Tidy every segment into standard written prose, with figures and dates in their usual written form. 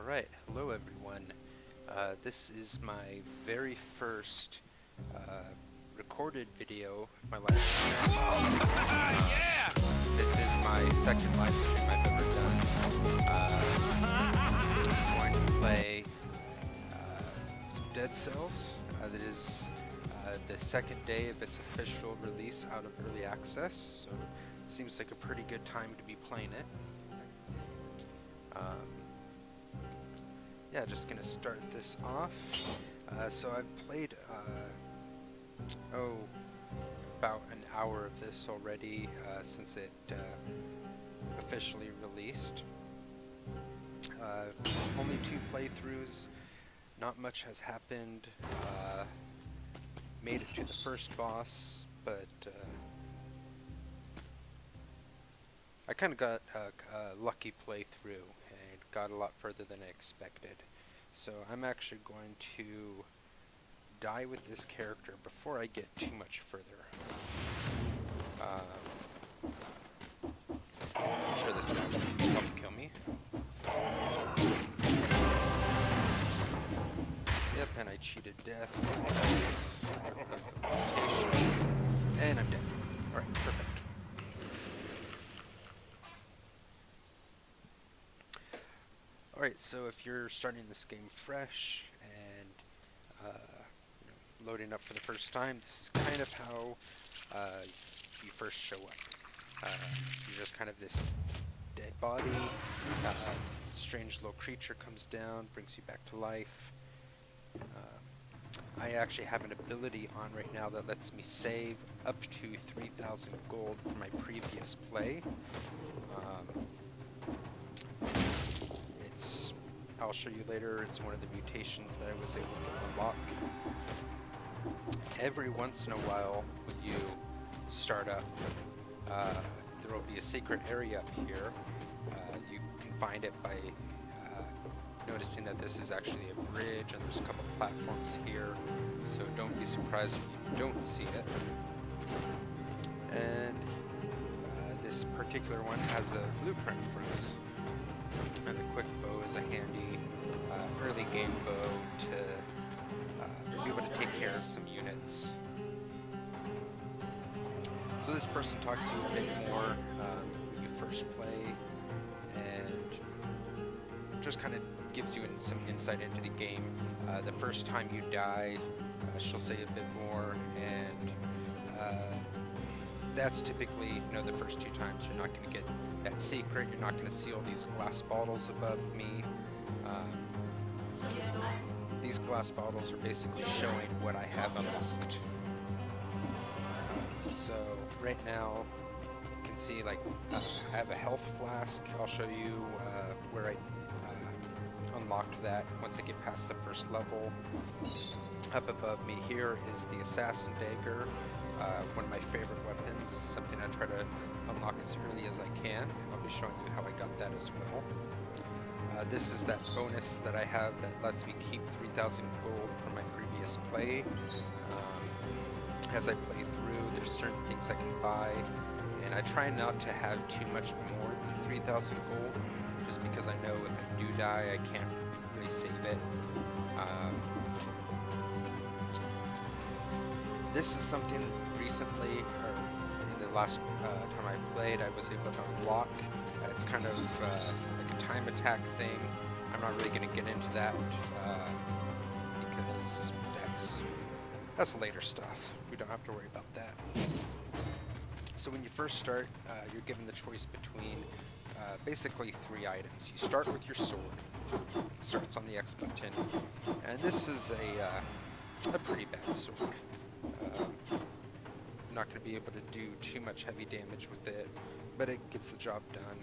Alright, hello everyone. This is my very first recorded video of my live stream. Yeah! This is my second live stream I've ever done. I'm going to play some Dead Cells. That is the second day of its official release out of early access, so it seems like a pretty good time to be playing it. Yeah, just gonna start this off. So I've played, about an hour of this already since it officially released. Only 2 playthroughs, not much has happened. Made it to the first boss, but I kind of got a lucky playthrough and got a lot further than I expected. So I'm actually going to die with this character before I get too much further. I'm sure this guy will help kill me. Yep, and I cheated death. And I'm dead. Alright, perfect. Alright, so if you're starting this game fresh and loading up for the first time, this is kind of how you first show up. You're just kind of this dead body. Strange little creature comes down, brings you back to life. I actually have an ability on right now that lets me save up to 3,000 gold from my previous play. I'll show you later, it's one of the mutations that I was able to unlock. Every once in a while, when you start up, there will be a secret area up here. You can find it by noticing that this is actually a bridge and there's a couple platforms here, so don't be surprised if you don't see it. And this particular one has a blueprint for us. And the quick bow is a handy early game bow to be able to take care of some units. So this person talks to you a bit more when you first play, and just kind of gives you some insight into the game. The first time you die, she'll say a bit more, and that's typically, the first 2 times you're not going to get that secret, you're not going to see all these glass bottles above me. These glass bottles are basically showing what I have unlocked. So right now you can see I have a health flask. I'll show you where I unlocked that once I get past the first level. Up above me here is the assassin dagger, one of my favorite weapons, something I try to unlock as early as I can. I'll be showing you how I got that as well. This is that bonus that I have that lets me keep 3,000 gold from my previous play. As I play through, there's certain things I can buy, and I try not to have too much more than 3,000 gold, just because I know if I do die, I can't really save it. This is something recently, or in the last time I played, I was able to unlock. It's kind of like a time attack thing. I'm not really going to get into that because that's later stuff. We don't have to worry about that. So when you first start, you're given the choice between basically 3 items. You start with your sword. It starts on the X button, and this is a pretty bad sword. I'm not going to be able to do too much heavy damage with it, but it gets the job done.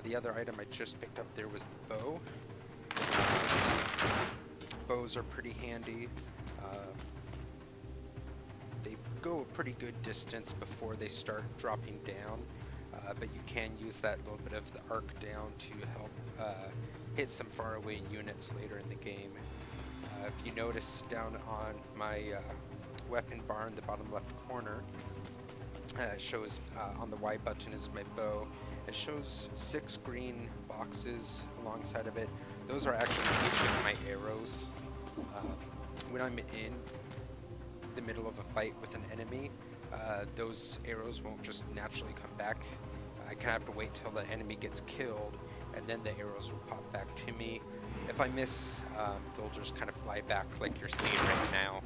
The other item I just picked up there was the bow. Bows are pretty handy. They go a pretty good distance before they start dropping down, but you can use that little bit of the arc down to help hit some faraway units later in the game. If you notice down on my weapon bar in the bottom left corner, it shows on the Y button is my bow. It shows 6 green boxes alongside of it. those are actually each of my arrows. When I'm in the middle of a fight with an enemy, those arrows won't just naturally come back. I kind of have to wait till the enemy gets killed, and then the arrows will pop back to me. If I miss, they'll just kind of fly back like you're seeing right now.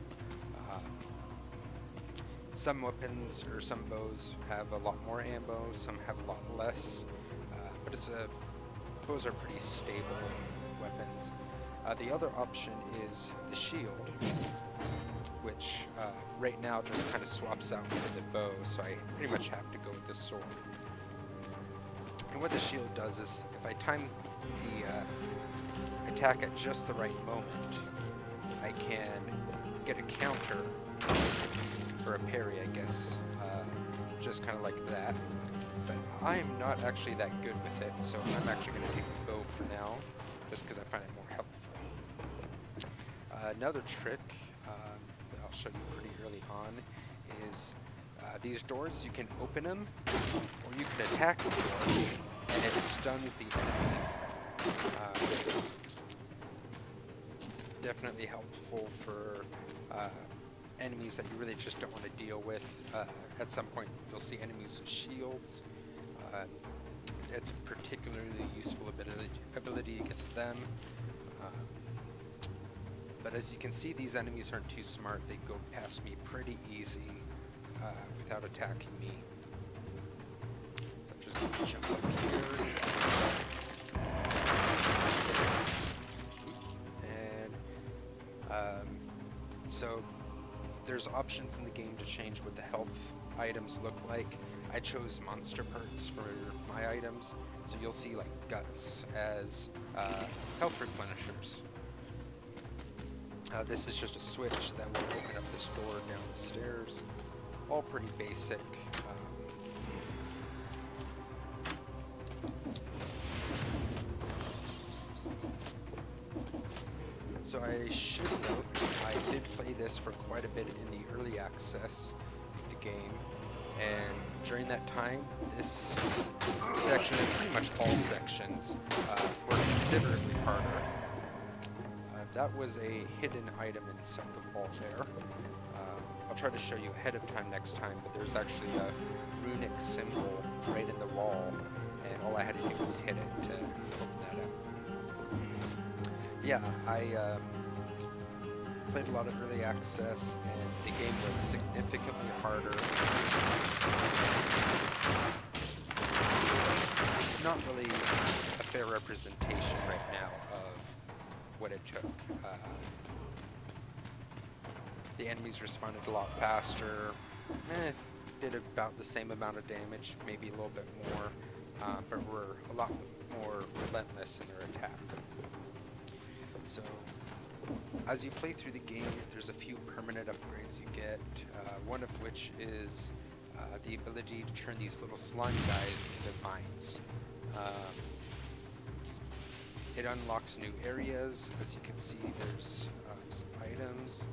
Some weapons or some bows have a lot more ammo, some have a lot less, but bows are pretty stable weapons. The other option is the shield, which right now just kind of swaps out with the bow, so I pretty much have to go with the sword. And what the shield does is, if I time the attack at just the right moment, I can get a counter, or a parry, I guess, just kind of like that. But I'm not actually that good with it, so I'm actually going to take the bow for now, just because I find it more helpful. Another trick that I'll show you pretty early on is these doors. You can open them, or you can attack the door, and it stuns the enemy. Definitely helpful for enemies that you really just don't want to deal with. At some point, you'll see enemies with shields. It's a particularly useful ability against them. But as you can see, these enemies aren't too smart. They go past me pretty easy without attacking me. So I'm just going to jump up here. And so there's options in the game to change what the health items look like. I chose monster parts for my items, so you'll see like guts as health replenishers. This is just a switch that will open up this door down the stairs. All pretty basic. So I should note, I did play this for quite a bit in the early access of the game, and during that time, this section and pretty much all sections were considerably harder. That was a hidden item inside the wall there. I'll try to show you ahead of time next time, but there's actually a runic symbol right in the wall, and all I had to do was hit it to open that up. Yeah, I played a lot of early access, and the game was significantly harder. It's not really a fair representation right now of what it took. The enemies responded a lot faster, did about the same amount of damage, maybe a little bit more, but were a lot more relentless in their attack. So, as you play through the game, there's a few permanent upgrades you get, one of which is the ability to turn these little slime guys into vines. It unlocks new areas. As you can see, there's some items,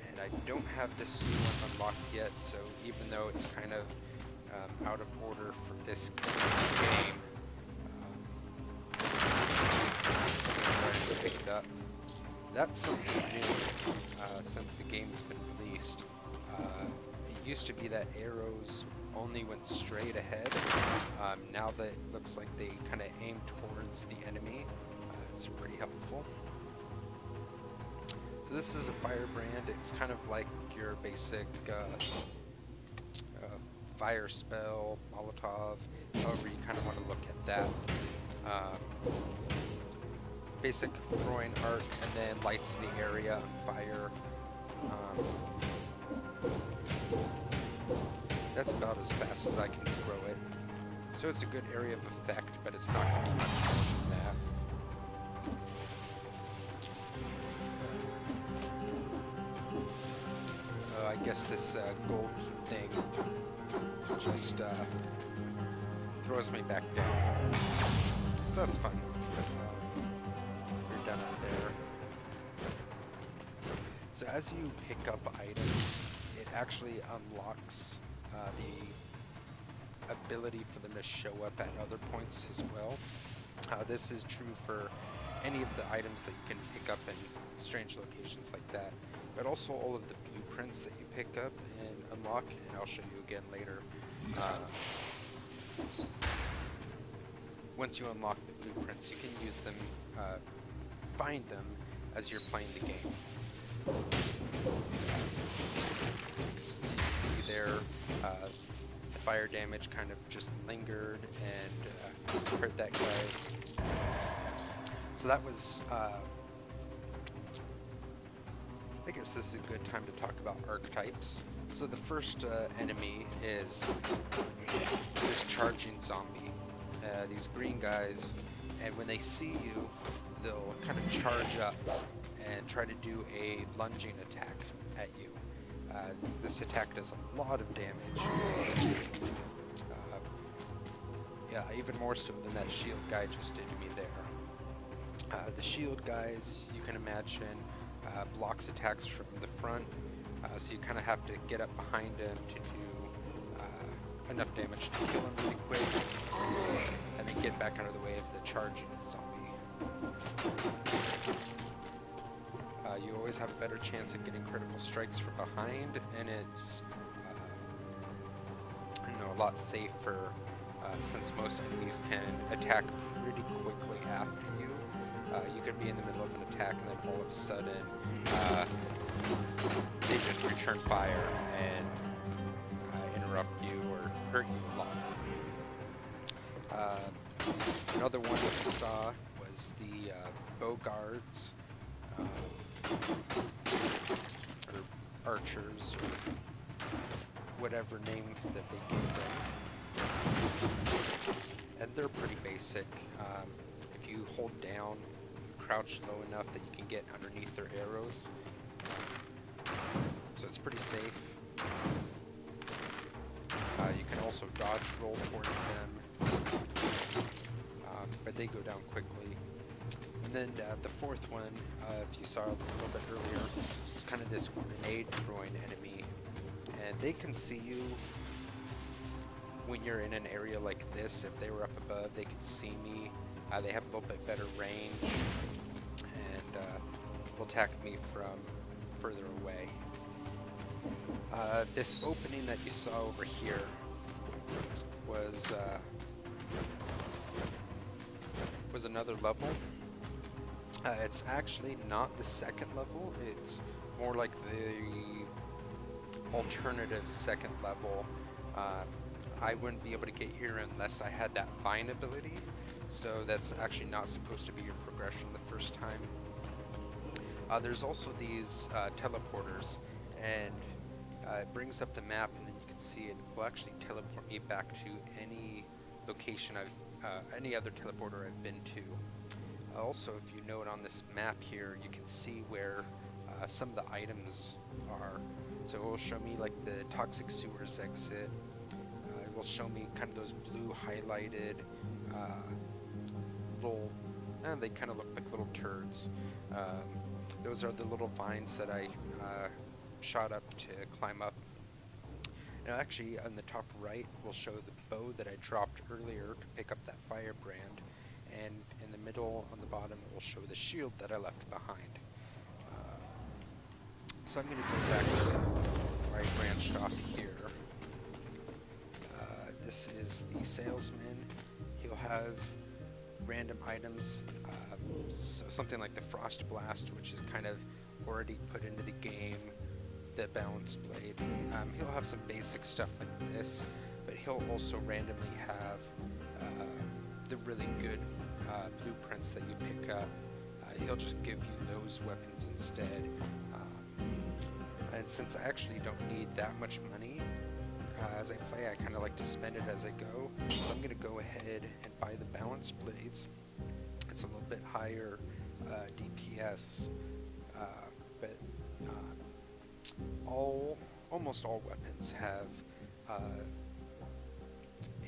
and I don't have this new one unlocked yet, so even though it's kind of out of order for this game, I'm going to pick it up. That's something new since the game's been released. It used to be that arrows only went straight ahead. Now that it looks like they kind of aim towards the enemy, it's pretty helpful. So this is a firebrand. It's kind of like your basic fire spell, Molotov, however you kind of want to look at that. Basic throwing arc, and then lights the area on fire. That's about as fast as I can throw it. So it's a good area of effect, but it's not going to be much more than that. I guess this gold thing just throws me back down. So that's fun. You're done up there. So as you pick up items, it actually unlocks the ability for them to show up at other points as well. This is true for any of the items that you can pick up in strange locations like that, but also all of the blueprints that you pick up and unlock, and I'll show you again later. Once you unlock the blueprints, you can use them, find them as you're playing the game. So you can see there, the fire damage kind of just lingered and hurt that guy. So that was, I guess this is a good time to talk about archetypes. So the first enemy is this charging zombie. These green guys, and when they see you, they'll kind of charge up and try to do a lunging attack at you. This attack does a lot of damage. Yeah, even more so than that shield guy just did to me there. The shield guys, you can imagine, blocks attacks from the front, so you kind of have to get up behind him to do enough damage to kill him really quick, and then get back out of the way of the charging zombie. You always have a better chance of getting critical strikes from behind, and it's a lot safer since most enemies can attack pretty quickly after you. You could be in the middle of an attack, and then all of a sudden they just return fire and interrupt you or hurt you a lot. Another one that we saw was the bow guards, or archers, or whatever name that they give them. And they're pretty basic. If you hold down, crouch low enough that you can get underneath their arrows. So it's pretty safe. You can also dodge roll towards them, but they go down quickly. And then the fourth one, if you saw a little bit earlier, is kind of this grenade throwing enemy. And they can see you when you're in an area like this. If they were up above, they could see me. They have a little bit better range, and will attack me from further away. This opening that you saw over here was another level. It's actually not the second level, it's more like the alternative second level. I wouldn't be able to get here unless I had that vine ability, so that's actually not supposed to be your progression the first time. There's also these teleporters, and it brings up the map, and then you can see it will actually teleport me back to any location any other teleporter I've been to. Also, if you note on this map here, you can see where some of the items are. So it will show me like the toxic sewers exit. It will show me kind of those blue highlighted little, they kind of look like little turds. Those are the little vines that I shot up to climb up. And actually, on the top right, we'll show the bow that I dropped earlier to pick up that firebrand. And in the middle, on the bottom, it will show the shield that I left behind. So I'm going to go back to where I branched off here. This is the salesman. He'll have random items, so something like the Frost Blast, which is kind of already put into the game, the Balance Blade. He'll have some basic stuff like this, but he'll also randomly have the really good blueprints that you pick up. He'll just give you those weapons instead. And since I actually don't need that much money as I play, I kind of like to spend it as I go. So I'm going to go ahead and buy the Balance Blades. It's a little bit higher DPS, but almost all weapons have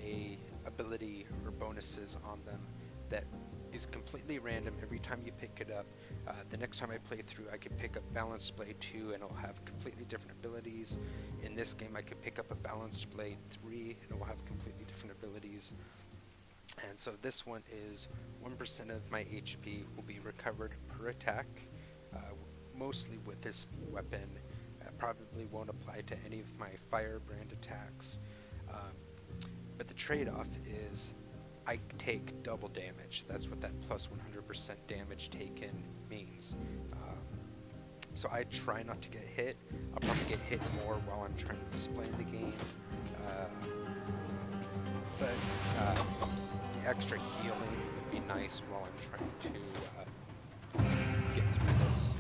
a ability or bonuses on them that is completely random every time you pick it up. The next time I play through, I could pick up Balanced Blade 2 and it'll have completely different abilities. In this game, I could pick up a Balanced Blade 3 and it will have completely different abilities. And so this one is 1% of my HP will be recovered per attack, uh, mostly with this weapon. Probably won't apply to any of my firebrand attacks. But the trade-off is I take double damage. That's what that plus 100% damage taken means. So I try not to get hit. I'll probably get hit more while I'm trying to explain the game. But the extra healing would be nice while I'm trying to get through this.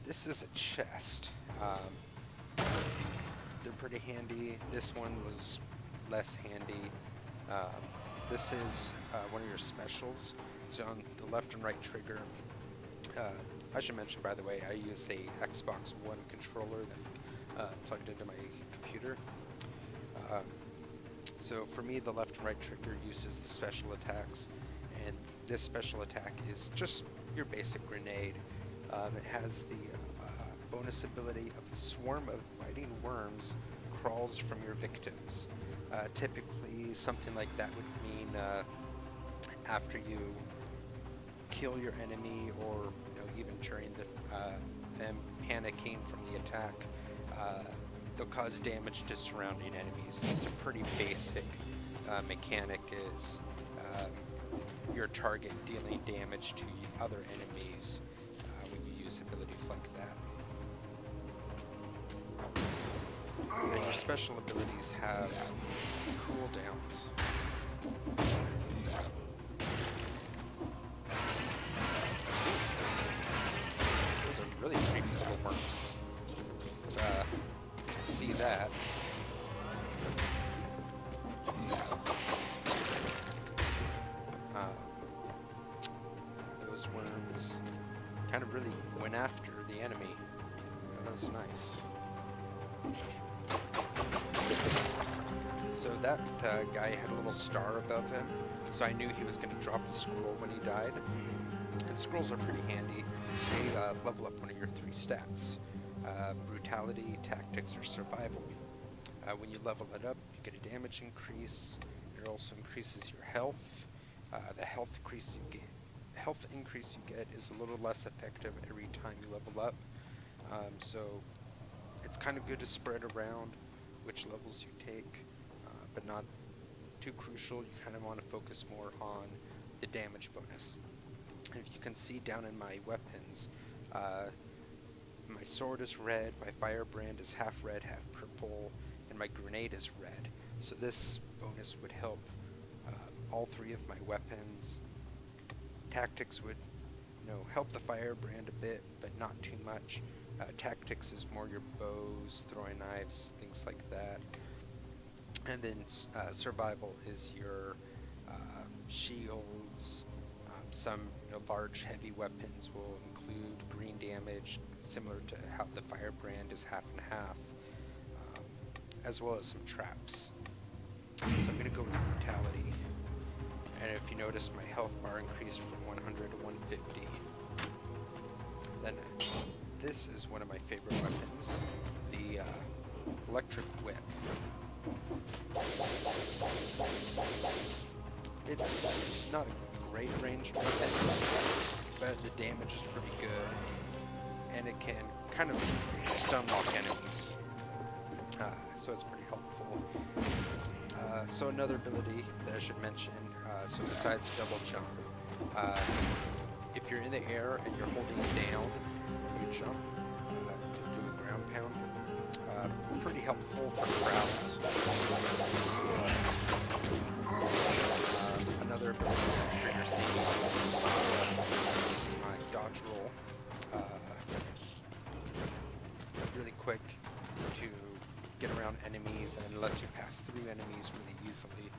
This is a chest. They're pretty handy. This one was less handy. This is one of your specials. So on the left and right trigger, I should mention, by the way, I use a Xbox One controller that's plugged into my computer. So for me, the left and right trigger uses the special attacks, and this special attack is just your basic grenade. It has the bonus ability of a swarm of biting worms crawls from your victims. Typically, something like that would mean after you kill your enemy, or even during them panicking from the attack, they'll cause damage to surrounding enemies. It's a pretty basic mechanic, is your target dealing damage to other enemies when you use abilities like that. And your special abilities have cooldowns. Those are really pretty cool worms. See that. Those worms kind of really went after the enemy. That was nice. So that guy had a little star above him, so I knew he was going to drop a scroll when he died. And scrolls are pretty handy. They level up one of your 3 stats. Brutality, tactics, or survival. When you level it up, you get a damage increase. It also increases your health. The health increase you get is a little less effective every time you level up. So it's kind of good to spread around which levels you take, but not too crucial. You kind of want to focus more on the damage bonus. And if you can see down in my weapons, my sword is red, my firebrand is half red, half purple, and my grenade is red. So this bonus would help all 3 of my weapons. Tactics would, help the firebrand a bit, but not too much. Tactics is more your bows, throwing knives, things like that. And then survival is your shields. Some large heavy weapons will include green damage, similar to how the firebrand is half and half, as well as some traps. So I'm going to go with brutality. And if you notice, my health bar increased from 100 to 150. Then this is one of my favorite weapons, the electric whip. It's not a great ranged weapon, but the damage is pretty good, and it can kind of stun lock enemies, so it's pretty helpful. So another ability that I should mention, so besides double jump, if you're in the air and you're holding down and you jump, do a ground pound, pretty helpful for crowds. Another ability that you're seeing is my dodge roll. Really quick to get around enemies and let you pass through enemies really easily.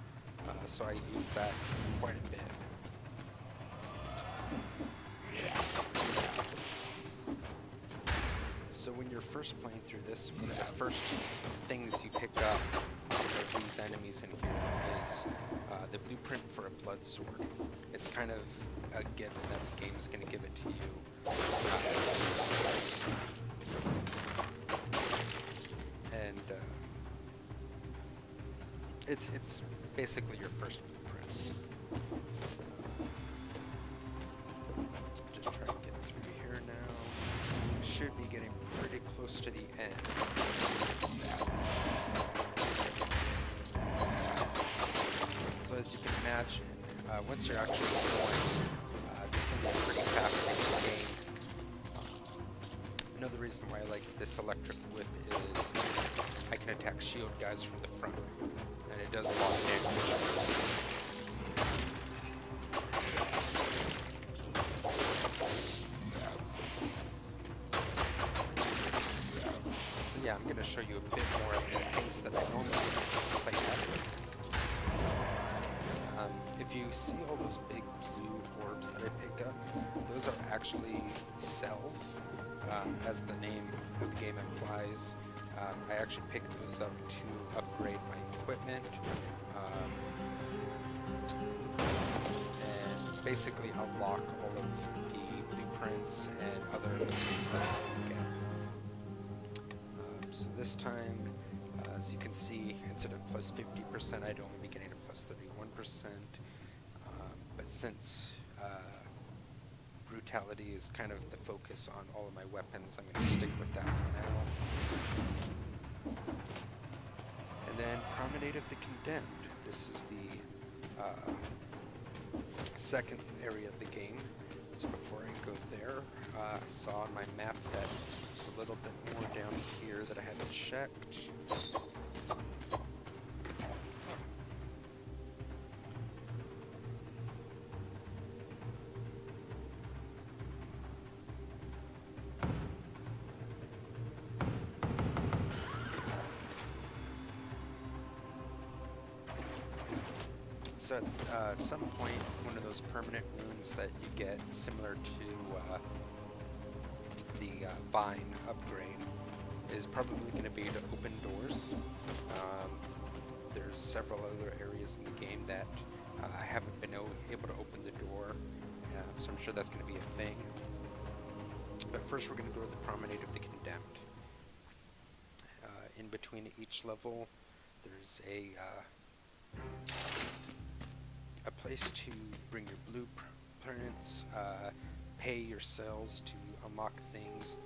So I use that quite a bit. So when you're first playing through this, one of the first things you pick up of these enemies in here is the blueprint for a blood sword. It's kind of a given that the game is going to give it to you. And it's basically your first blueprint. imagine, once you're actually going, this can be a pretty fast-paced game. Another reason why I like this electric whip is I can attack shield guys from the front, and it does a lot of damage. So yeah, I'm going to show you a bit more of the things that I normally play at. If you see all those big blue orbs that I pick up, those are actually cells, as the name of the game implies. I actually pick those up to upgrade my equipment, and basically unlock all of the blueprints and other things that I can get. So this time, as you can see, instead of plus 50%, I'd only be getting a plus 31%. But since brutality is kind of the focus on all of my weapons, I'm going to stick with that for now. And then Promenade of the Condemned. This is the second area of the game. So before I go there, I saw on my map that there's a little bit more down here that I haven't checked. So at some point, one of those permanent runes that you get, similar to the Vine upgrade, is probably going to be to open doors. There's several other areas in the game that I haven't been able to open the door, so I'm sure that's going to be a thing. But first we're going to go to the Promenade of the Condemned. In between each level, there's a place to bring your blueprints, pay your cells to unlock things,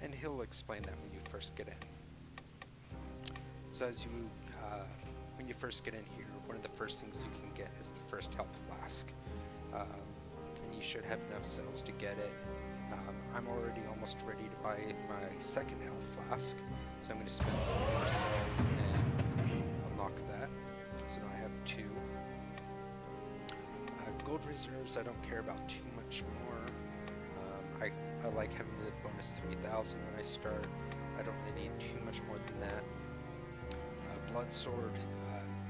and he'll explain that when you first get in. So as you, when you first get in here, one of the first things you can get is the first health flask, and you should have enough cells to get it. I'm already almost ready to buy my second health flask, so I'm going to spend more cells and unlock that. So now I have 2. Gold reserves I don't care about too much more. I like having the bonus 3,000 when I start. I don't really need too much more than that. Blood sword,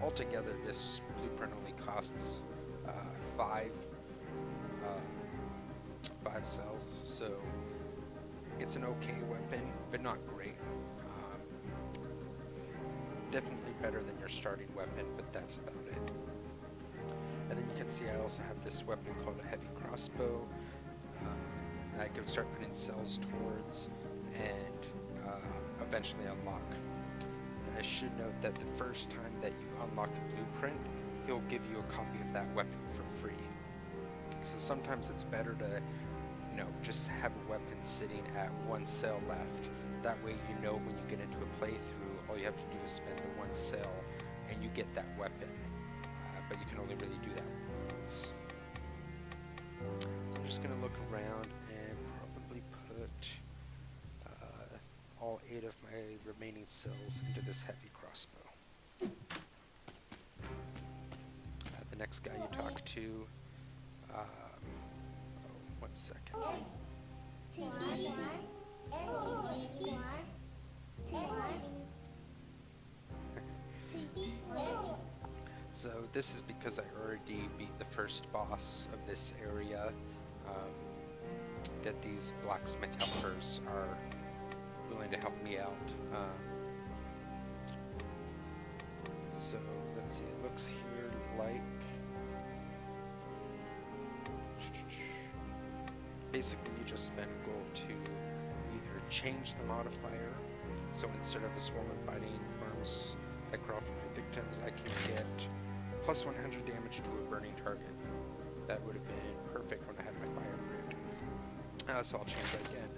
altogether this blueprint only costs 5 cells, so it's an okay weapon, but not great. Definitely better than your starting weapon, but that's about it. And then you can see I also have this weapon called a heavy crossbow. I can start putting cells towards and eventually unlock. And I should note that the first time that you unlock a blueprint, he'll give you a copy of that weapon for free. So sometimes it's better to, just have a weapon sitting at 1 cell left. That way you know when you get into a playthrough, all you have to do is spend the 1 cell and you get that weapon. But you can only really do that once. So I'm just going to look around and probably put all 8 of my remaining cells into this heavy crossbow. The next guy you talk to, 1 second. So this is because I already beat the first boss of this area, that these blacksmith helpers are willing to help me out. So let's see, it looks here like basically you just spend gold to either change the modifier, so instead of a swollen biting worms I crawl for my victims, I can get plus 100 damage to a burning target. That would have been perfect when I had my fire root. So I'll change that again.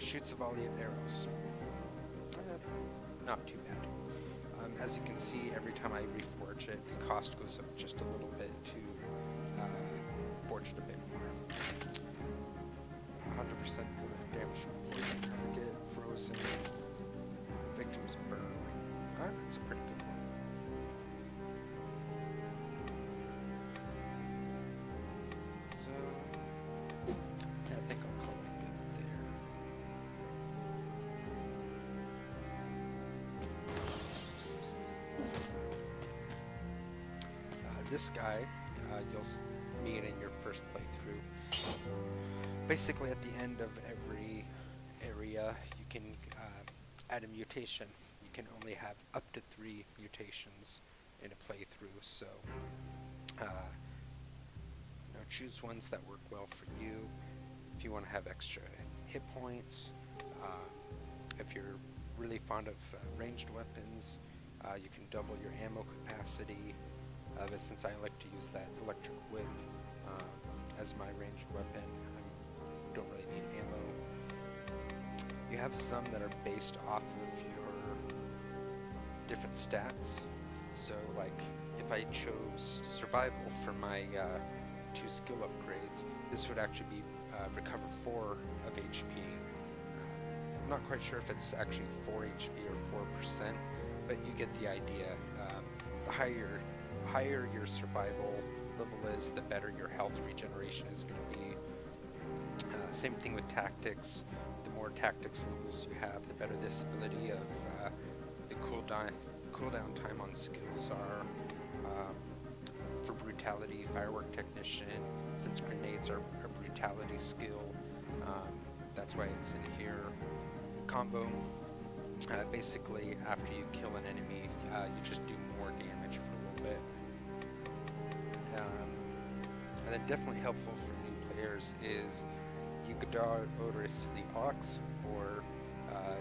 Shoots a volley of arrows. Not too bad. As you can see, every time I reforge it, the cost goes up just a little bit to forge it a bit more. 100% damage target, frozen, victims burn. That's a pretty good one. So, yeah, I think I'll call it good there. This guy, you'll meet in your first playthrough. Basically, at the end of every area, you can add a mutation. You can only have up to 3 mutations in a playthrough, so choose ones that work well for you. If you want to have extra hit points, if you're really fond of ranged weapons, you can double your ammo capacity. But since I like to use that electric whip as my ranged weapon, I don't really need ammo. You have some that are based off of your different stats. So like if I chose survival for my 2 skill upgrades, this would actually be recover 4 of HP. I'm not quite sure if it's actually 4 HP or 4%, but you get the idea. The higher your survival level is, the better your health regeneration is going to be. Same thing with tactics. The more tactics levels you have, the better this ability of the cooldown time on skills are. For brutality, firework technician, since grenades are a brutality skill, that's why it's in here. Combo, basically after you kill an enemy, you just do more damage for a little bit. And then definitely helpful for new players is Yugadar Odorously Ox, or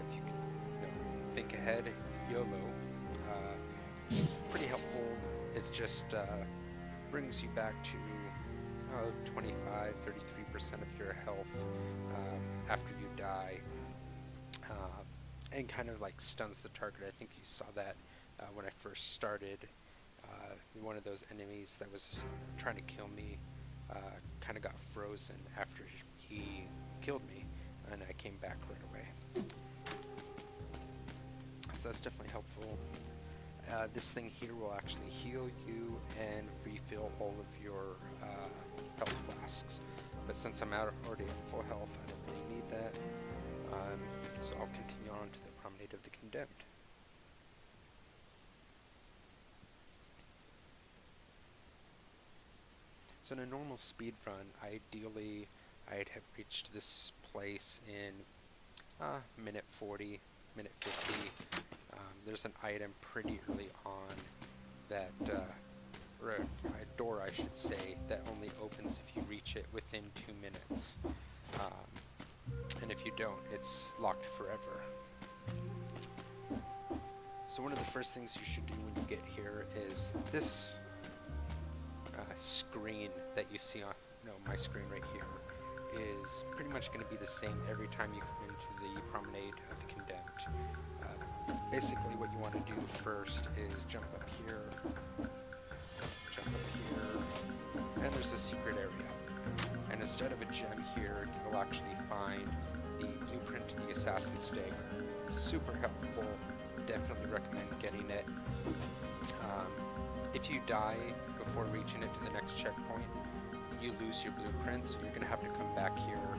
if you can think ahead, YOLO. Pretty helpful. It's just brings you back to 25-33% of your health after you die, and kind of like stuns the target. I think you saw that when I first started. One of those enemies that was trying to kill me kind of got frozen after he killed me, and I came back right away. So that's definitely helpful. This thing here will actually heal you and refill all of your health flasks. But since I'm already at full health, I don't really need that. So I'll continue on to the Promenade of the Condemned. So in a normal speed run, ideally I'd have reached this place in minute 40, minute 50. There's an item pretty early on that, or a door I should say, that only opens if you reach it within 2 minutes. And if you don't, it's locked forever. So one of the first things you should do when you get here is this screen that you see on my screen right here is pretty much going to be the same every time you come into the Promenade of the Condemned. Basically what you want to do first is jump up here, and there's a secret area. And instead of a gem here, you'll actually find the blueprint to the Assassin's Dagger. Super helpful, definitely recommend getting it. If you die before reaching it to the next checkpoint, you lose your blueprint, so you're going to have to come back here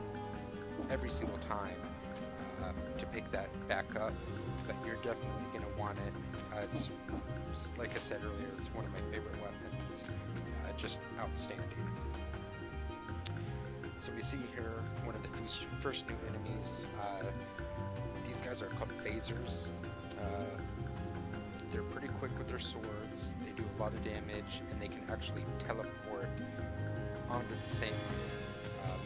every single time to pick that back up, but you're definitely going to want it. It's, like I said earlier, it's one of my favorite weapons, just outstanding. So we see here one of the first new enemies. These guys are called phasers. They're pretty quick with their swords, they do a lot of damage, and they can actually teleport onto the same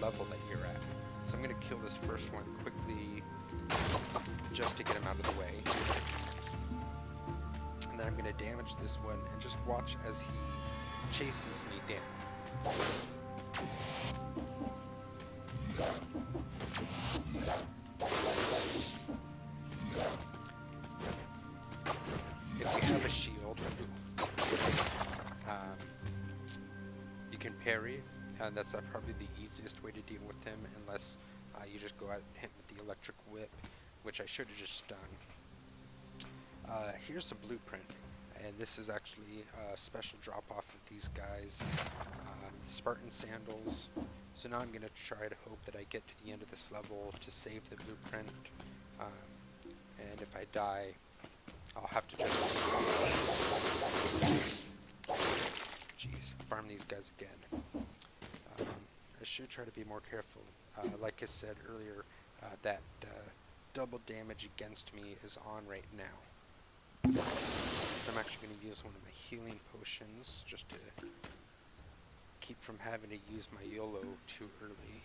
level that you're at. So I'm going to kill this first one quickly just to get him out of the way. And then I'm going to damage this one and just watch as he chases me down. If you have have a shield. You can parry, and that's probably the easiest way to deal with him, unless you just go out and hit with the electric whip, which I should have just done. Here's the blueprint, and this is actually a special drop-off of these guys, Spartan sandals. So now I'm going to try to hope that I get to the end of this level to save the blueprint, and if I die, I'll have to just farm these guys again. I should try to be more careful. Like I said earlier, that double damage against me is on right now. I'm actually going to use one of my healing potions just to keep from having to use my YOLO too early.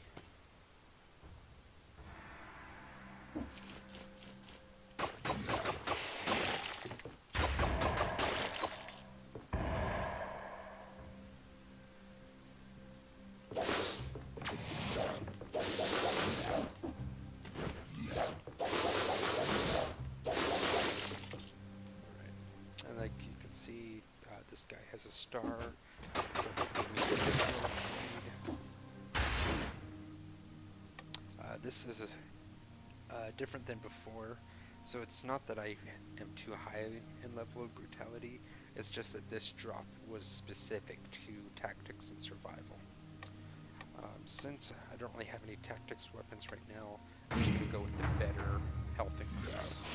This guy has a star, so give me the skill feed. This is different than before, so it's not that I am too high in level of brutality, it's just that this drop was specific to tactics and survival. Since I don't really have any tactics weapons right now, I'm just going to go with the better health increase.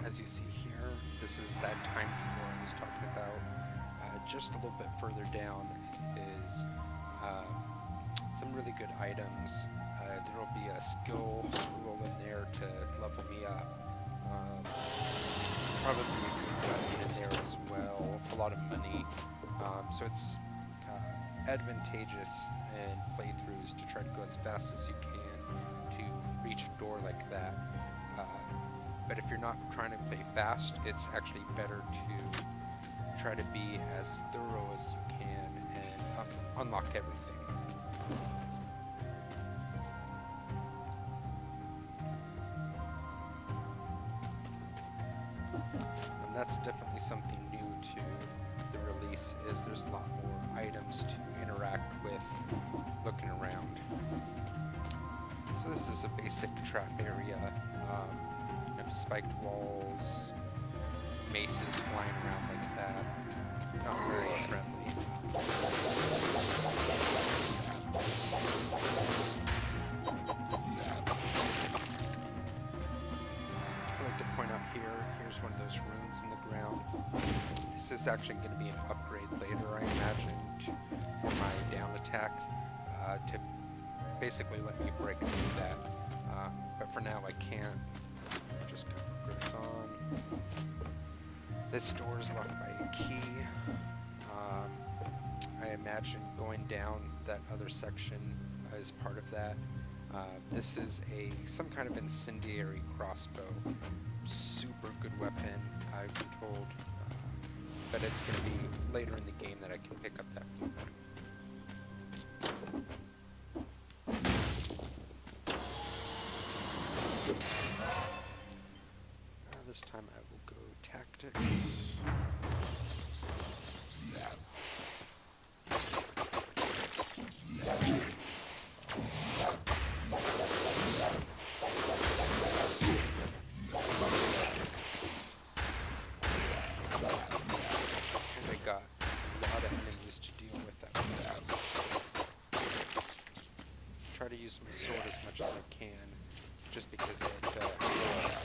As you see here, this is that time door I was talking about. Just a little bit further down is some really good items. There will be a skill scroll in there to level me up. Probably a good weapon in there as well. A lot of money. So it's advantageous in playthroughs to try to go as fast as you can to reach a door like that. But if you're not trying to play fast, it's actually better to try to be as thorough as you can and unlock everything. And that's definitely something new to the release, is there's a lot more items to interact with looking around. So this is a basic trap area. Spiked walls, maces flying around like that. Not very friendly. I'd like to point out here's one of those runes in the ground. This is actually going to be an upgrade later, I imagine, for my down attack, to basically let me break through that. But for now I can't. Just gonna press on. This door is locked by a key. I imagine going down that other section is part of that. This is some kind of incendiary crossbow. Super good weapon, I've been told. But it's going to be later in the game that I can pick up that blueprint. This time I will go tactics. And I got a lot of enemies to deal with at once. Try to use my sword as much as I can, just because it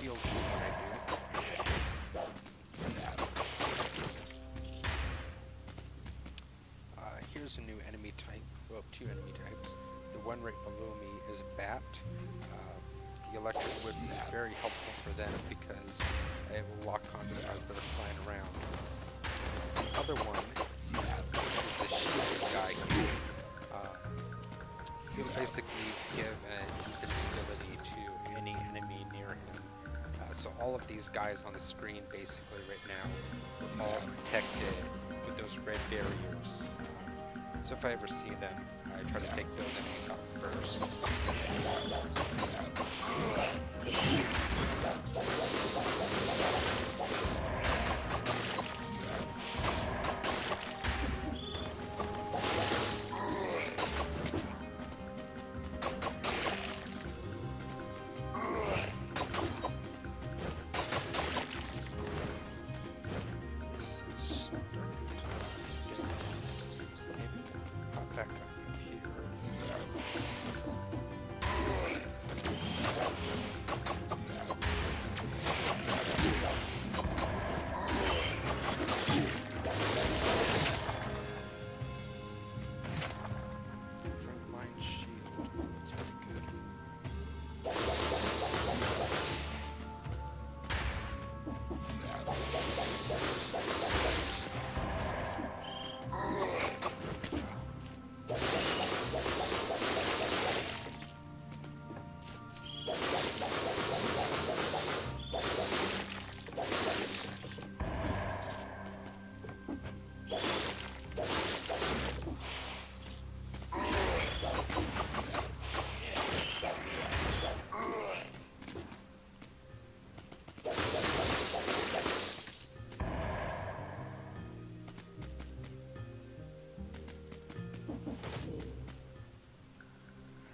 heals me when I do. Here's a new enemy type, well, two enemy types. The one right below me is a bat. The electric whip is very helpful for them because it will lock onto them as they're flying around. The other one is the shield guy here. He'll basically give an invincibility to any enemy near him. So all of these guys on the screen basically right now are all protected with those red barriers. So if I ever see them, I try to take those enemies out first. This is starting to get maybe pop back up here. Frontline shield. Looks pretty good.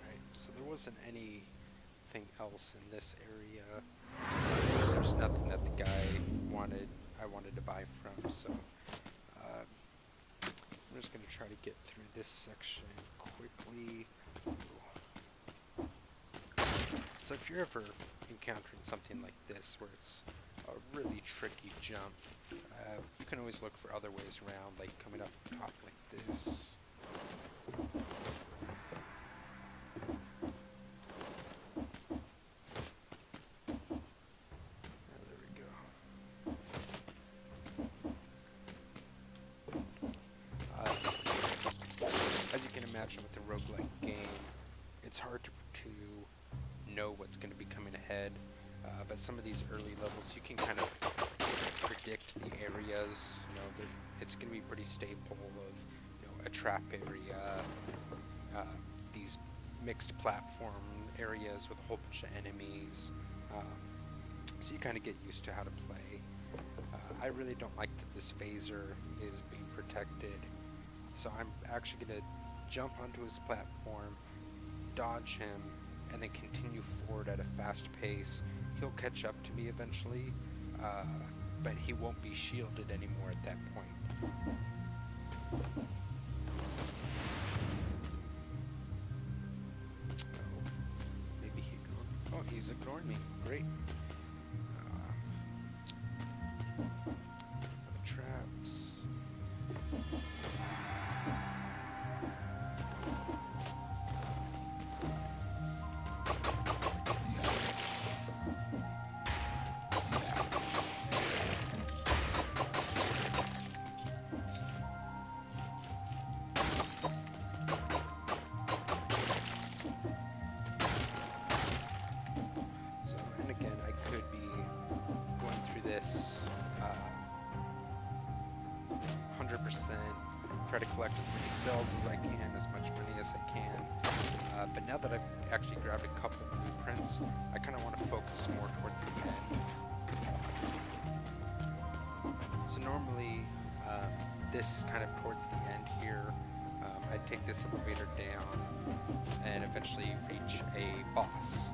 Alright, so there wasn't anything else in this area. There's nothing that the guy I wanted to buy from, so I'm just going to try to get through this section quickly. So if you're ever encountering something like this where it's a really tricky jump, you can always look for other ways around, like coming up top like this. There we go. As you can imagine with the roguelike game, it's hard to know what's going to be coming ahead, but some of these early levels you can kind of predict the areas. It's going to be pretty staple of a trap area, these mixed platform areas with a whole bunch of enemies, so you kind of get used to how to play. I really don't like that this phaser is being protected, so I'm actually going to jump onto his platform, dodge him, and then continue forward at a fast pace. He'll catch up to me eventually, but he won't be shielded anymore at that point. Oh, maybe he's ignoring me. Great. Traps. So, and again, I could be going through this 100%, try to collect as many cells as I can, as much money as I can. But now that I've actually grabbed a couple blueprints, I kind of want to focus more towards the end. So normally, this is kind of towards the end here. I take this elevator down and eventually reach a boss.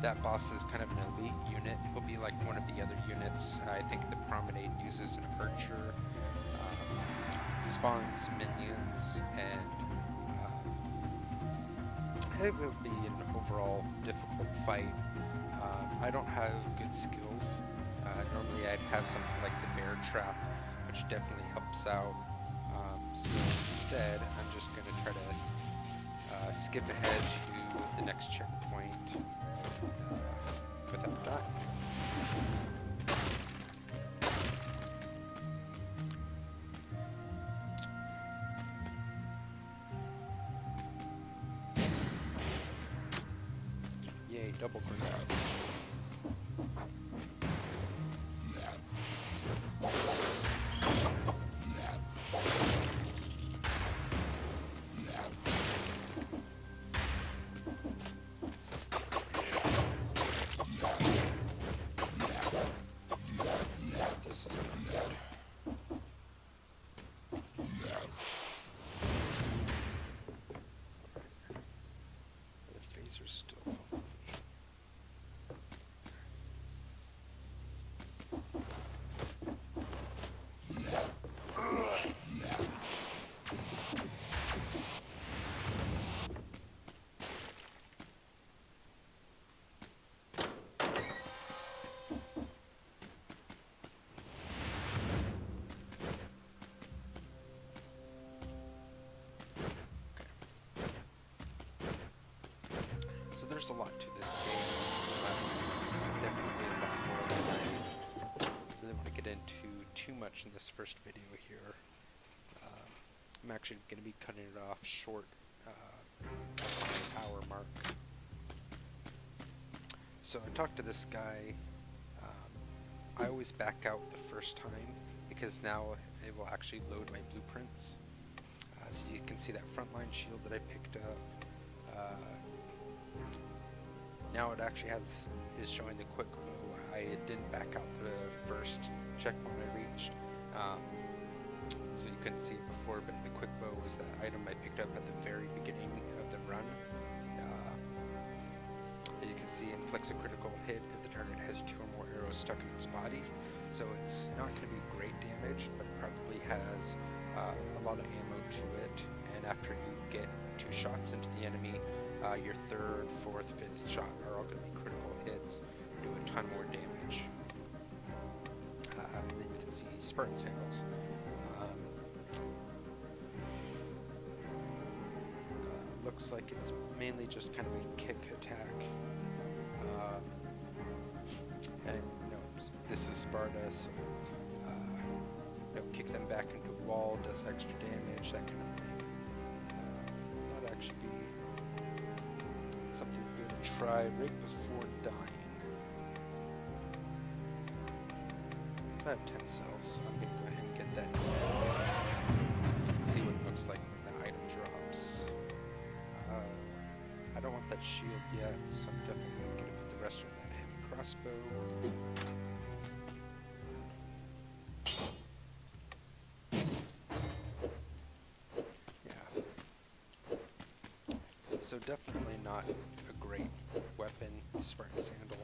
That boss is kind of an elite unit. He'll be like one of the other units. I think the Promenade uses an archer, spawns minions, and it will be an overall difficult fight. I don't have good skills. Normally I'd have something like the bear trap, which definitely helps out. So instead, I'm just going to try to skip ahead to the next checkpoint without dying. double grenades. This is not good. The phaser's still following me. So there's a lot to this game. Definitely a lot more than I really want to get into too much in this first video here. I'm actually going to be cutting it off short on the hour mark. So I talked to this guy. I always back out the first time because now it will actually load my blueprints. So you can see that frontline shield that I picked up. Now it actually is showing the quick bow. I didn't back out the first checkpoint I reached, so you couldn't see it before, but the quick bow was that item I picked up at the very beginning of the run. You can see inflicts a critical hit if the target has 2 or more arrows stuck in its body, so it's not going to be great damage, but it probably has a lot of ammo to it, and after you get 2 shots into the enemy, your 3rd, 4th, 5th shot are all going to be critical hits, do a ton more damage. And then you can see Spartan sandals. Looks like it's mainly just kind of a kick attack. And you know, this is Sparta, so you know, kick them back into a wall, does extra damage, that kind of thing. That'd actually be something good to try right before dying. I have 10 cells, so I'm going to go ahead and get that. You can see what it looks like when the item drops. I don't want that shield yet, so I'm definitely going to get it with the rest of that heavy crossbow. So definitely not a great weapon, Spartan Sandal,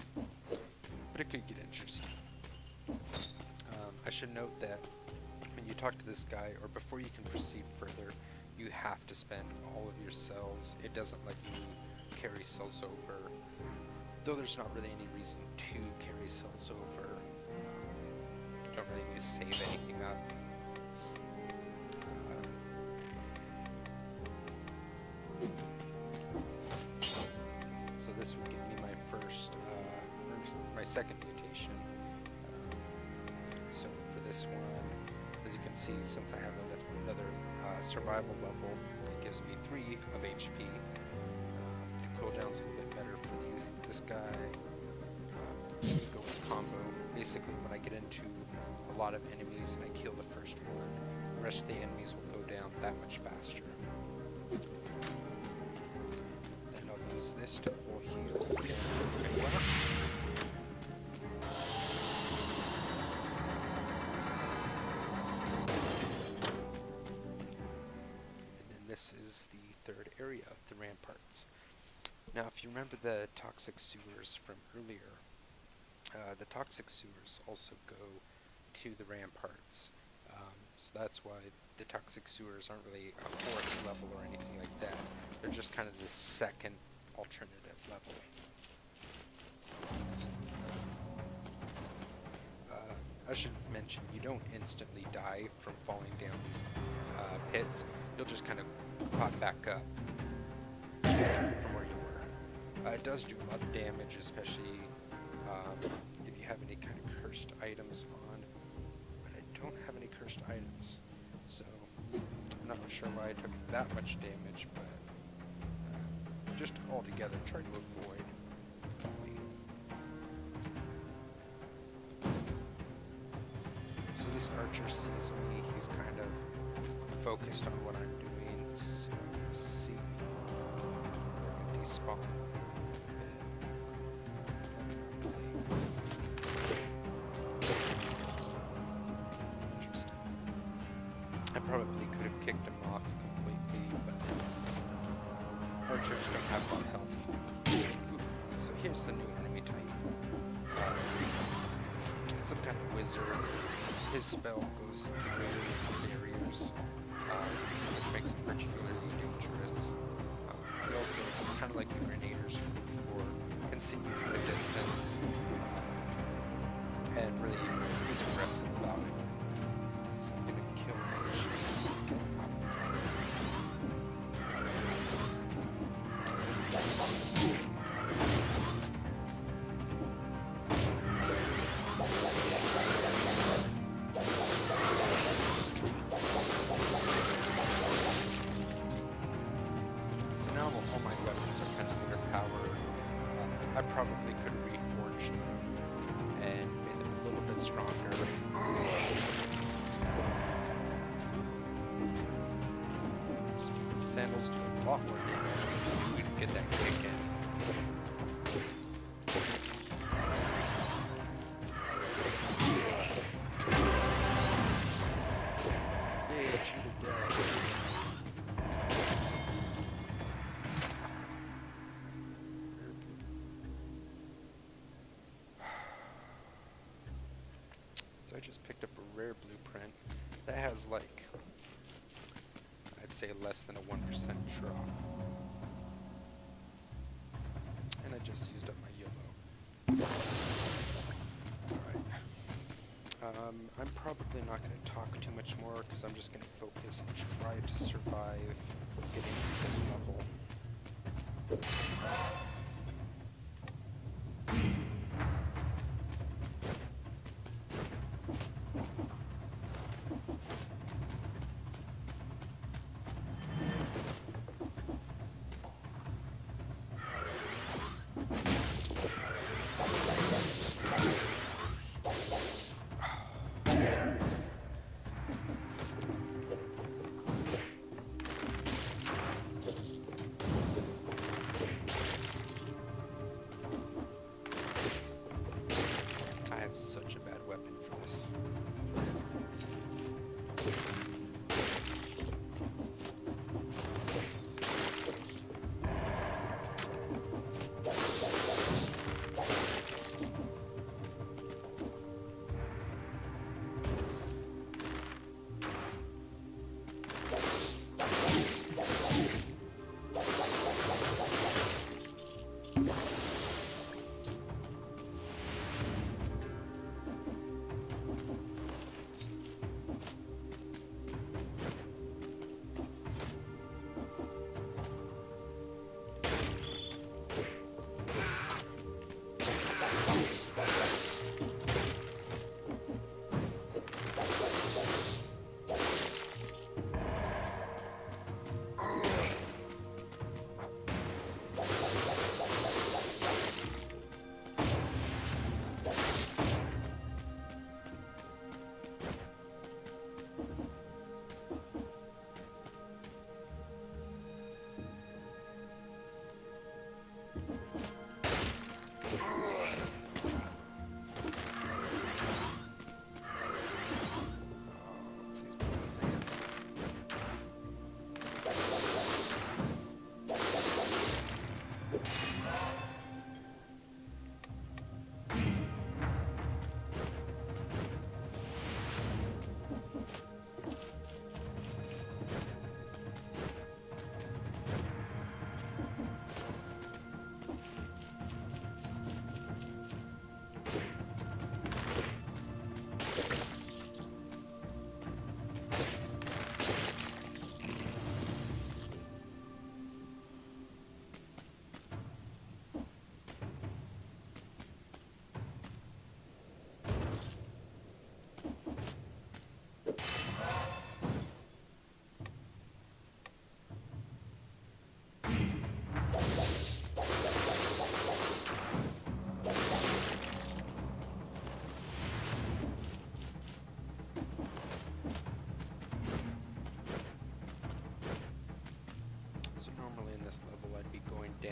but it could get interesting. I should note that when you talk to this guy, or before you can proceed further, you have to spend all of your cells. It doesn't let you carry cells over, though there's not really any reason to carry cells over. You don't really need to save anything up. So this would give me my first, or my second mutation. So for this one, as you can see, since I have another survival level, it gives me 3 of HP. The cooldown's a little bit better for this guy. Go with combo. Basically, when I get into a lot of enemies and I kill the first one, the rest of the enemies will go down that much faster. Then I'll use this to full heal and blasts. This is the 3rd area, the ramparts. Now, if you remember the toxic sewers from earlier, the toxic sewers also go to the ramparts. So that's why the toxic sewers aren't really a 4th level or anything like that. They're just kind of the 2nd alternative level. I should mention, you don't instantly die from falling down these pits. You'll just kind of pop back up from where you were. It does do a lot of damage, especially if you have any kind of cursed items on. But I don't have any cursed items, so I'm not sure why I took that much damage, but just altogether try to avoid this archer sees me, he's kind of focused on what I'm doing. So let's see. I'm gonna despawn. Interesting. I probably could have kicked him off completely, but archers don't have a lot of health. Ooh, so here's the new enemy type. Some kind of wizard. His spell goes through barriers, which makes him particularly dangerous. He also, kind of like the grenadiers from before, can see you from a distance, and really is aggressive about it. So I'm gonna kill him in just a second. So now all my weapons are kind of underpowered. I probably could reforge them and made them a little bit stronger. Sandals do a lot more damage. We didn't get that kick in. Yay, cheated dead. So I just picked up a rare blueprint that has like, I'd say less than a 1% drop. And I just used up my YOLO. Alright. I'm probably not going to talk too much more because I'm just going to focus and try to survive getting to this level.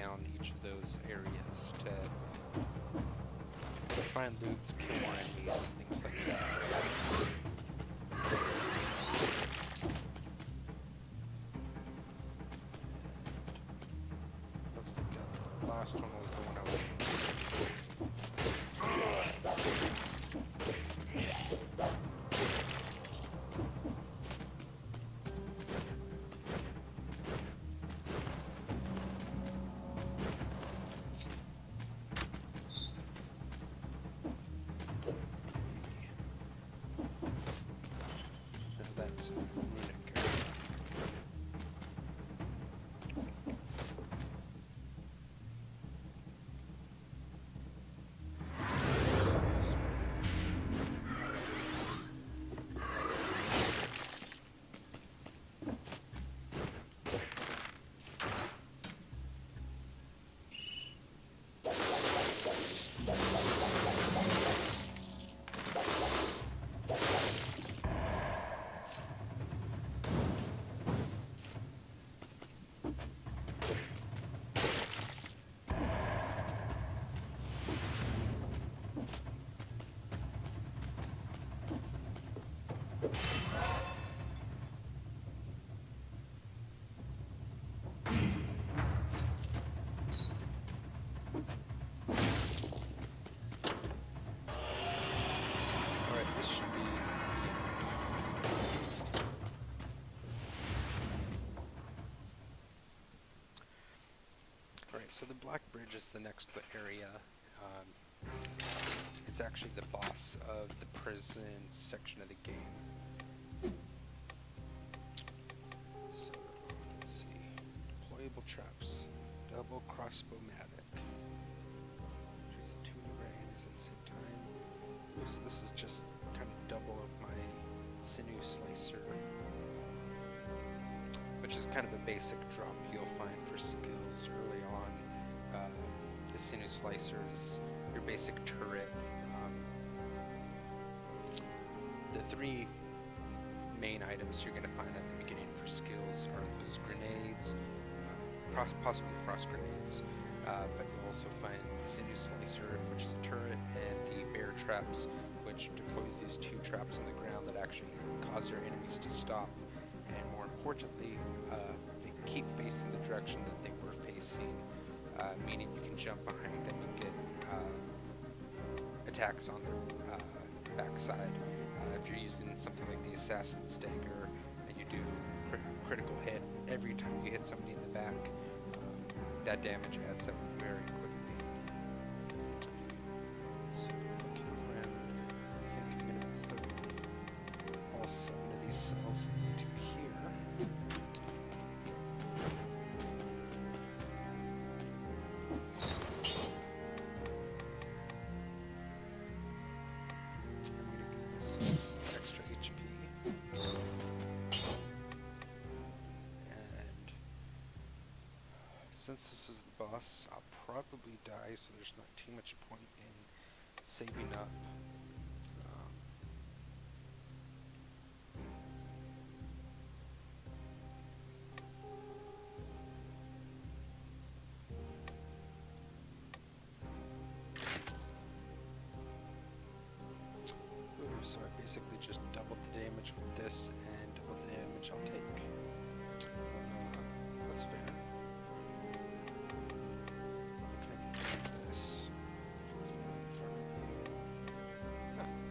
down each of those areas to find loots, kill more enemies, things like that. Looks like the last one was the one I was that's runic. Alright, this should be... Alright, so the Black Bridge is the next area. It's actually the boss of the prison section of the game. So, let's see. Deployable traps. Double crossbow-matic. Choose a 2 range at the same time. So this is just kind of double of my sinew slicer, which is kind of a basic drop you'll find for skills early on. The sinew slicer is your basic turret. The 3 main items you're going to find at the beginning for skills are those grenades, possibly frost grenades, but you'll also find the sinew slicer, which is a turret, and the bear traps, which deploys these 2 traps on the ground that actually cause your enemies to stop, and more importantly, they keep facing the direction that they were facing, meaning you can jump behind them and get attacks on their backside. If you're using something like the Assassin's Dagger, and you do critical hit every time you hit somebody in the back, that damage adds up very quickly. So looking around, I think I'm going to put all 7 of these cells into here. Since this is the boss, I'll probably die, so there's not too much point in saving up. So I basically just doubled the damage with this and doubled the damage I'll take. That's fair.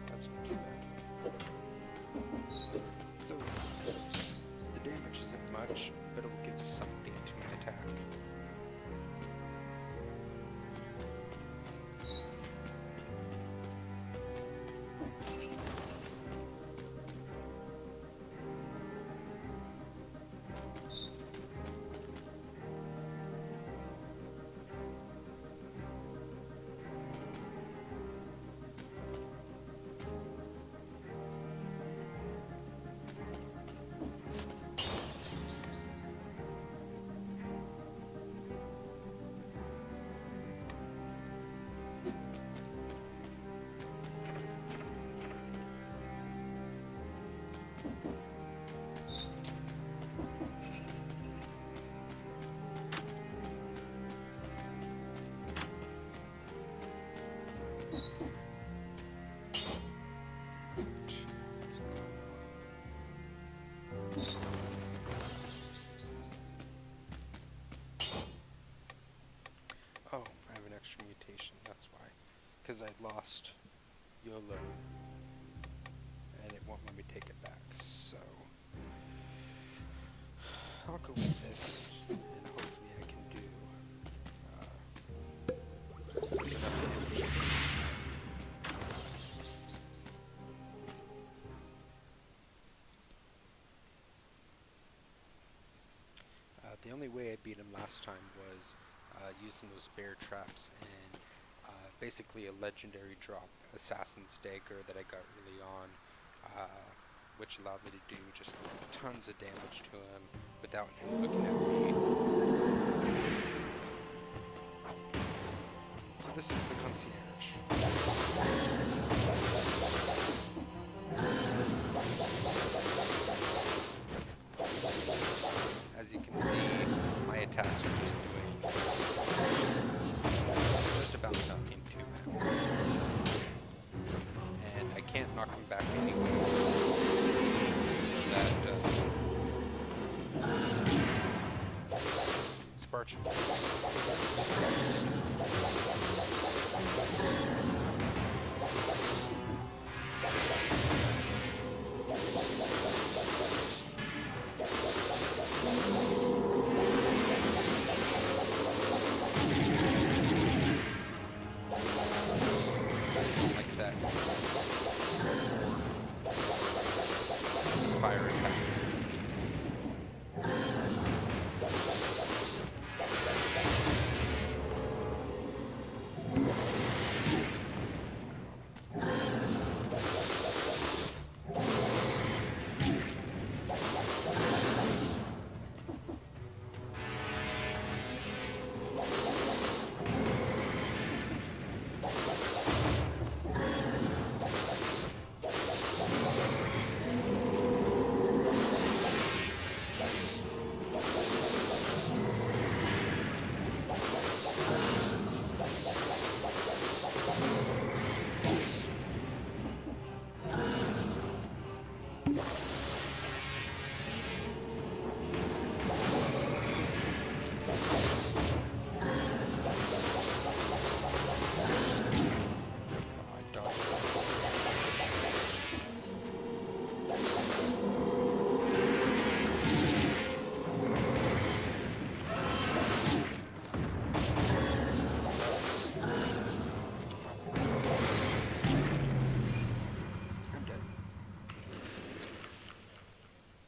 That's not too bad. So, the damage isn't much, but it will give something to an attack. Oh, I have an extra mutation, that's why. Because I lost YOLO, and it won't let me take it back, so I'll go with this, and hopefully I can do enough damage. The only way I beat him last time was using those bear traps and basically a legendary drop Assassin's Dagger that I got early on, which allowed me to do just tons of damage to him without him looking at me. So this is the concierge. As you can see, my attacks are just doing just about nothing to him. And I can't knock him back anyways. So that Spartan. Like that. Fire attack.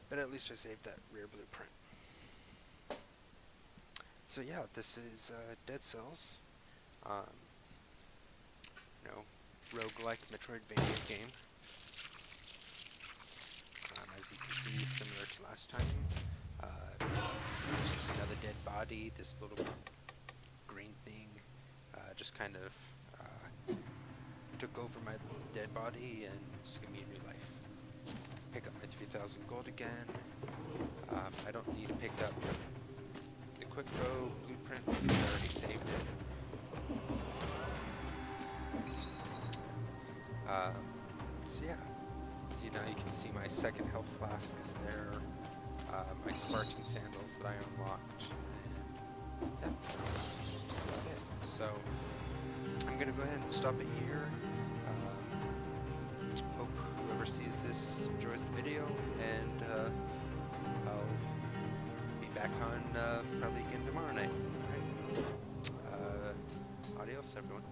But at least I saved that rare blueprint. So yeah, this is Dead Cells. You know, roguelike Metroidvania game. As you can see, similar to last time. Another dead body, this little green thing just kind of took over my dead body and just gave me a new life. Pick up my 3,000 gold again. I don't need to pick up the quick bow blueprint because I already saved it. So yeah, so now you can see my second health flask is there, my Spartan sandals that I unlocked, and yeah, that's it. So I'm gonna go ahead and stop it here. Hope whoever sees this enjoys the video, and I'll be back on probably again tomorrow night. Alright. Adios, everyone.